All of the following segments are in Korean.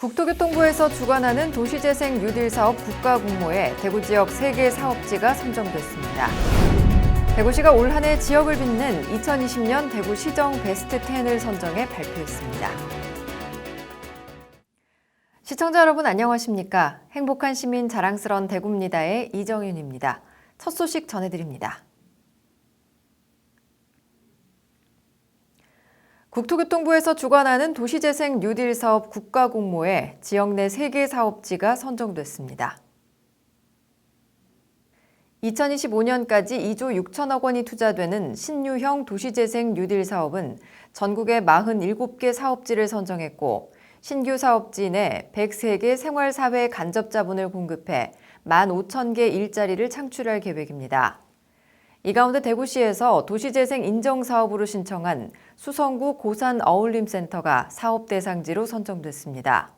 국토교통부에서 주관하는 도시재생 뉴딜 사업 국가공모에 대구 지역 3개 사업지가 선정됐습니다. 대구시가 올 한 해 지역을 빛낸 2020년 대구시정 베스트 10을 선정해 발표했습니다. 시청자 여러분 안녕하십니까? 행복한 시민 자랑스러운 대구입니다의 이정윤입니다. 첫 소식 전해드립니다. 국토교통부에서 주관하는 도시재생 뉴딜 사업 국가공모에 지역 내 3개 사업지가 선정됐습니다. 2025년까지 2조 6천억 원이 투자되는 신유형 도시재생 뉴딜 사업은 전국에 47개 사업지를 선정했고 신규 사업지 내 103개 생활사회 간접자본을 공급해 15,000개 일자리를 창출할 계획입니다. 이 가운데 대구시에서 도시재생 인정사업으로 신청한 수성구 고산어울림센터가 사업 대상지로 선정됐습니다.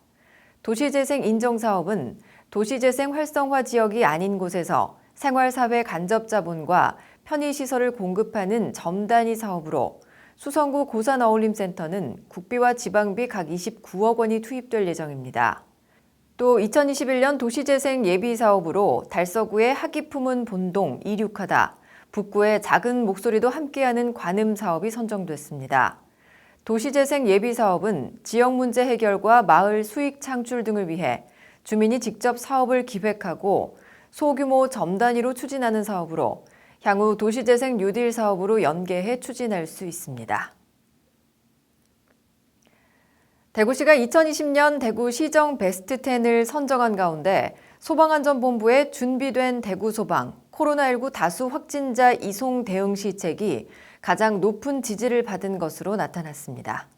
도시재생 인정사업은 도시재생 활성화 지역이 아닌 곳에서 생활사회 간접자본과 편의시설을 공급하는 점단위 사업으로 수성구 고산어울림센터는 국비와 지방비 각 29억 원이 투입될 예정입니다. 또 2021년 도시재생 예비사업으로 달서구의 하기품은 본동 이륙하다, 북구의 작은 목소리도 함께하는 관음 사업이 선정됐습니다. 도시재생 예비사업은 지역 문제 해결과 마을 수익 창출 등을 위해 주민이 직접 사업을 기획하고 소규모 점단위로 추진하는 사업으로 향후 도시재생 뉴딜 사업으로 연계해 추진할 수 있습니다. 대구시가 2020년 대구시정 베스트 10을 선정한 가운데 소방안전본부의 준비된 대구소방, 코로나19 다수 확진자 이송 대응 시책이 가장 높은 지지를 받은 것으로 나타났습니다.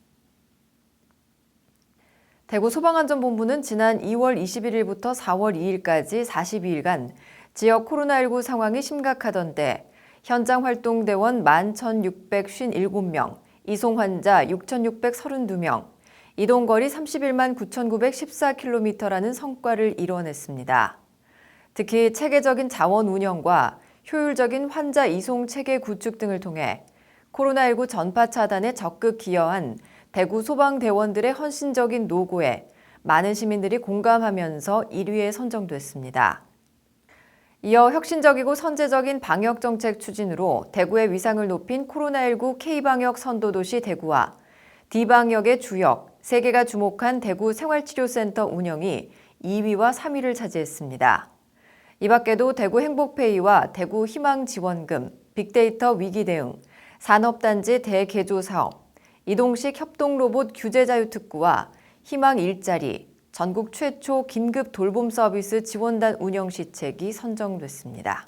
대구소방안전본부는 지난 2월 21일부터 4월 2일까지 42일간 지역 코로나19 상황이 심각하던 때 현장 활동대원 11,657명, 이송 환자 6,632명, 이동거리 31만 9,914km라는 성과를 이뤄냈습니다. 특히 체계적인 자원 운영과 효율적인 환자 이송 체계 구축 등을 통해 코로나19 전파 차단에 적극 기여한 대구 소방대원들의 헌신적인 노고에 많은 시민들이 공감하면서 1위에 선정됐습니다. 이어 혁신적이고 선제적인 방역정책 추진으로 대구의 위상을 높인 코로나19 K방역 선도도시 대구와 D방역의 주역, 세계가 주목한 대구 생활치료센터 운영이 2위와 3위를 차지했습니다. 이 밖에도 대구 행복페이와 대구 희망지원금, 빅데이터 위기대응, 산업단지 대개조 사업, 이동식 협동로봇 규제자유특구와 희망일자리, 전국 최초 긴급 돌봄 서비스 지원단 운영 시책이 선정됐습니다.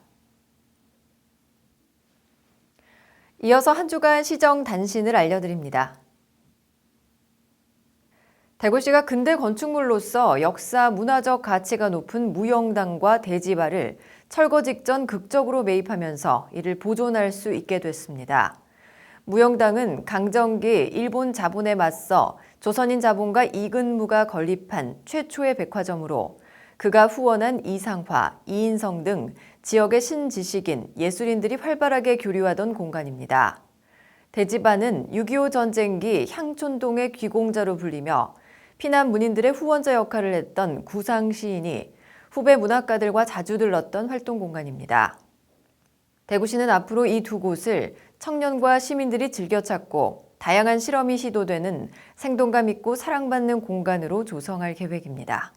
이어서 한 주간 시정 단신을 알려드립니다. 대구시가 근대 건축물로서 역사, 문화적 가치가 높은 무영당과 대지발을 철거 직전 극적으로 매입하면서 이를 보존할 수 있게 됐습니다. 무영당은 강점기 일본 자본에 맞서 조선인 자본과 이근무가 건립한 최초의 백화점으로 그가 후원한 이상화, 이인성 등 지역의 신지식인, 예술인들이 활발하게 교류하던 공간입니다. 대지반은 6.25 전쟁기 향촌동의 귀공자로 불리며 피난 문인들의 후원자 역할을 했던 구상 시인이 후배 문학가들과 자주 들렀던 활동 공간입니다. 대구시는 앞으로 이 두 곳을 청년과 시민들이 즐겨 찾고 다양한 실험이 시도되는 생동감 있고 사랑받는 공간으로 조성할 계획입니다.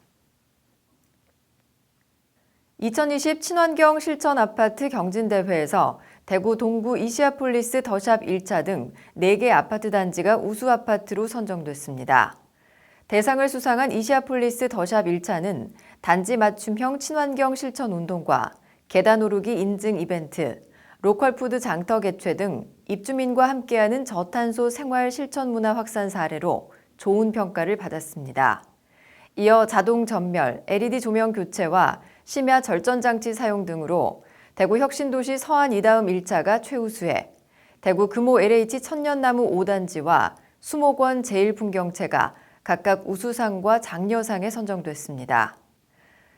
2020 친환경 실천 아파트 경진대회에서 대구 동구 이시아폴리스 더샵 1차 등 4개 아파트 단지가 우수 아파트로 선정됐습니다. 대상을 수상한 이시아폴리스 더샵 1차는 단지 맞춤형 친환경 실천 운동과 계단 오르기 인증 이벤트, 로컬푸드 장터 개최 등 입주민과 함께하는 저탄소 생활 실천 문화 확산 사례로 좋은 평가를 받았습니다. 이어 자동 전멸, LED 조명 교체와 심야 절전 장치 사용 등으로 대구 혁신도시 서안 이다음 1차가 최우수에 대구 금호 LH 천년나무 5단지와 수목원 제일풍경채가 각각 우수상과 장려상에 선정됐습니다.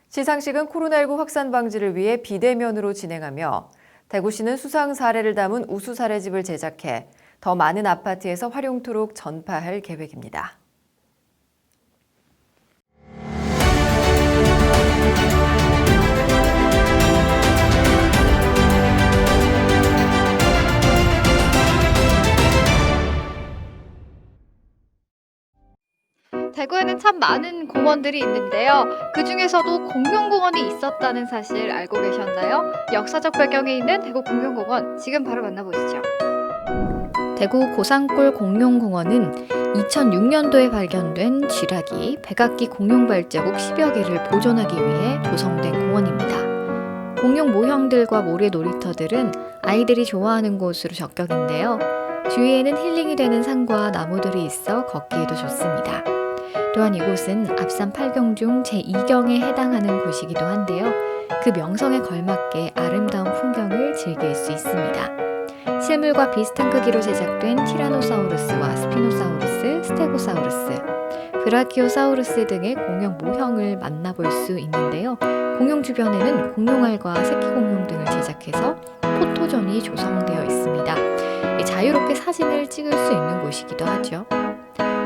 시상식은 코로나19 확산 방지를 위해 비대면으로 진행하며 대구시는 수상 사례를 담은 우수 사례집을 제작해 더 많은 아파트에서 활용토록 전파할 계획입니다. 대구에는 참 많은 공원들이 있는데요. 그 중에서도 공룡공원이 있었다는 사실 알고 계셨나요? 역사적 배경이 있는 대구 공룡공원, 지금 바로 만나보시죠. 대구 고산골 공룡공원은 2006년도에 발견된 쥐라기, 백악기 공룡 발자국 10여 개를 보존하기 위해 조성된 공원입니다. 공룡 모형들과 모래 놀이터들은 아이들이 좋아하는 곳으로 적격인데요. 주위에는 힐링이 되는 산과 나무들이 있어 걷기에도 좋습니다. 또한 이곳은 앞산 8경 중 제2경에 해당하는 곳이기도 한데요. 그 명성에 걸맞게 아름다운 풍경을 즐길 수 있습니다. 실물과 비슷한 크기로 제작된 티라노사우루스와 스피노사우루스, 스테고사우루스, 브라키오사우루스 등의 공룡 모형을 만나볼 수 있는데요. 공룡 주변에는 공룡알과 새끼 공룡 등을 제작해서 포토존이 조성되어 있습니다. 자유롭게 사진을 찍을 수 있는 곳이기도 하죠.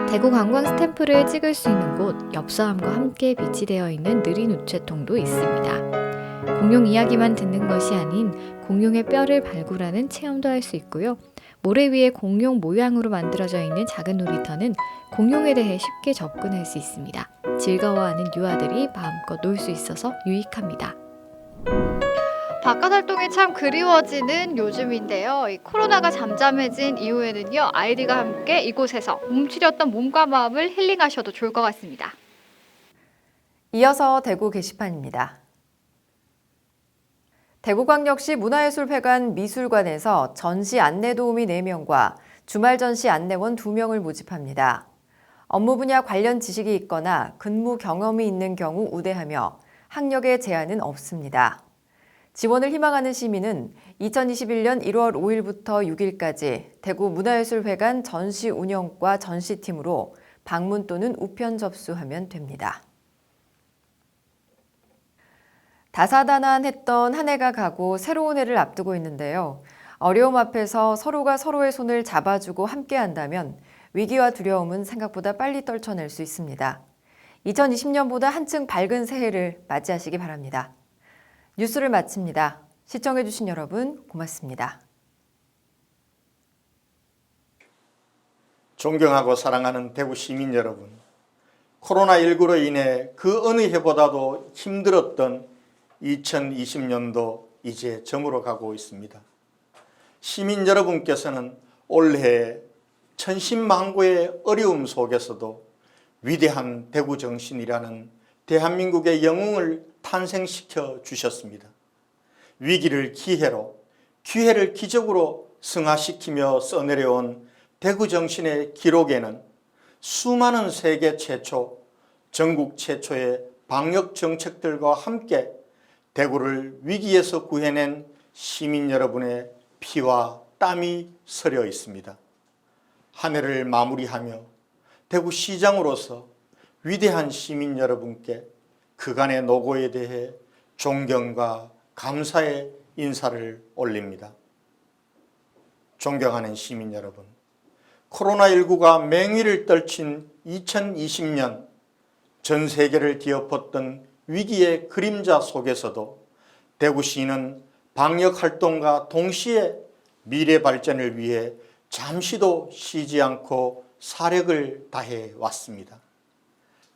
대구 관광 스탬프를 찍을 수 있는 곳, 엽서함과 함께 비치되어 있는 느린 우체통도 있습니다. 공룡 이야기만 듣는 것이 아닌 공룡의 뼈를 발굴하는 체험도 할 수 있고요. 모래 위에 공룡 모양으로 만들어져 있는 작은 놀이터는 공룡에 대해 쉽게 접근할 수 있습니다. 즐거워하는 유아들이 마음껏 놀 수 있어서 유익합니다. 바깥 활동이 참 그리워지는 요즘인데요. 이 코로나가 잠잠해진 이후에는요, 아이들과 함께 이곳에서 움츠렸던 몸과 마음을 힐링하셔도 좋을 것 같습니다. 이어서 대구 게시판입니다. 대구광역시 문화예술회관 미술관에서 전시 안내도우미 4명과 주말 전시 안내원 2명을 모집합니다. 업무 분야 관련 지식이 있거나 근무 경험이 있는 경우 우대하며 학력에 제한은 없습니다. 지원을 희망하는 시민은 2021년 1월 5일부터 6일까지 대구 문화예술회관 전시운영과 전시팀으로 방문 또는 우편 접수하면 됩니다. 다사다난했던 한 해가 가고 새로운 해를 앞두고 있는데요. 어려움 앞에서 서로가 서로의 손을 잡아주고 함께한다면 위기와 두려움은 생각보다 빨리 떨쳐낼 수 있습니다. 2020년보다 한층 밝은 새해를 맞이하시기 바랍니다. 뉴스를 마칩니다. 시청해주신 여러분 고맙습니다. 존경하고 사랑하는 대구 시민 여러분, 코로나19로 인해 그 어느 해보다도 힘들었던 2020년도 이제 저물어 가고 있습니다. 시민 여러분께서는 올해 천신만고의 어려움 속에서도 위대한 대구 정신이라는 대한민국의 영웅을 탄생시켜 주셨습니다. 위기를 기회로, 기회를 기적으로 승화시키며 써내려온 대구 정신의 기록에는 수많은 세계 최초, 전국 최초의 방역 정책들과 함께 대구를 위기에서 구해낸 시민 여러분의 피와 땀이 서려 있습니다. 한 해를 마무리하며 대구시장으로서 위대한 시민 여러분께 그간의 노고에 대해 존경과 감사의 인사를 올립니다. 존경하는 시민 여러분, 코로나19가 맹위를 떨친 2020년 전 세계를 뒤엎었던 위기의 그림자 속에서도 대구시는 방역활동과 동시에 미래 발전을 위해 잠시도 쉬지 않고 사력을 다해 왔습니다.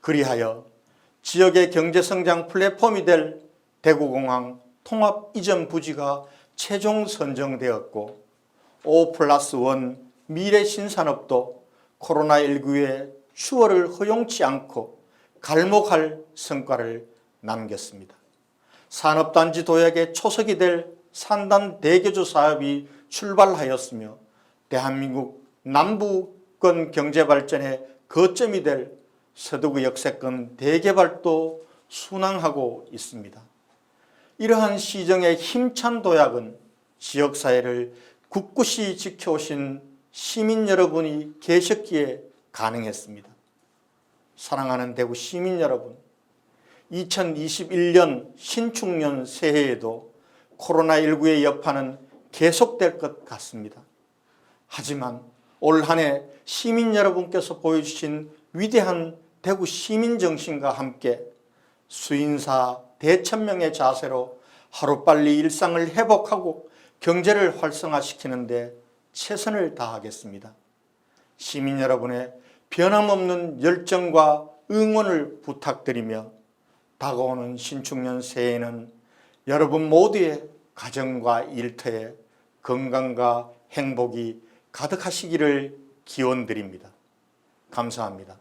그리하여 지역의 경제성장 플랫폼이 될 대구공항 통합이전부지가 최종 선정되었고 5+1 미래신산업도 코로나19의 추월을 허용치 않고 갈목할 성과를 남겼습니다. 산업단지 도약의 초석이 될 산단 대교주 사업이 출발하였으며 대한민국 남부권 경제발전의 거점이 될 서대구 역세권 대개발도 순항하고 있습니다. 이러한 시정의 힘찬 도약은 지역사회를 굳굳이 지켜오신 시민 여러분이 계셨기에 가능했습니다. 사랑하는 대구 시민 여러분, 2021년 신축년 새해에도 코로나19의 여파는 계속될 것 같습니다. 하지만 올 한 해 시민 여러분께서 보여주신 위대한 대구 시민정신과 함께 수인사 대천명의 자세로 하루빨리 일상을 회복하고 경제를 활성화시키는 데 최선을 다하겠습니다. 시민 여러분의 변함없는 열정과 응원을 부탁드리며 다가오는 신축년 새해에는 여러분 모두의 가정과 일터에 건강과 행복이 가득하시기를 기원드립니다. 감사합니다.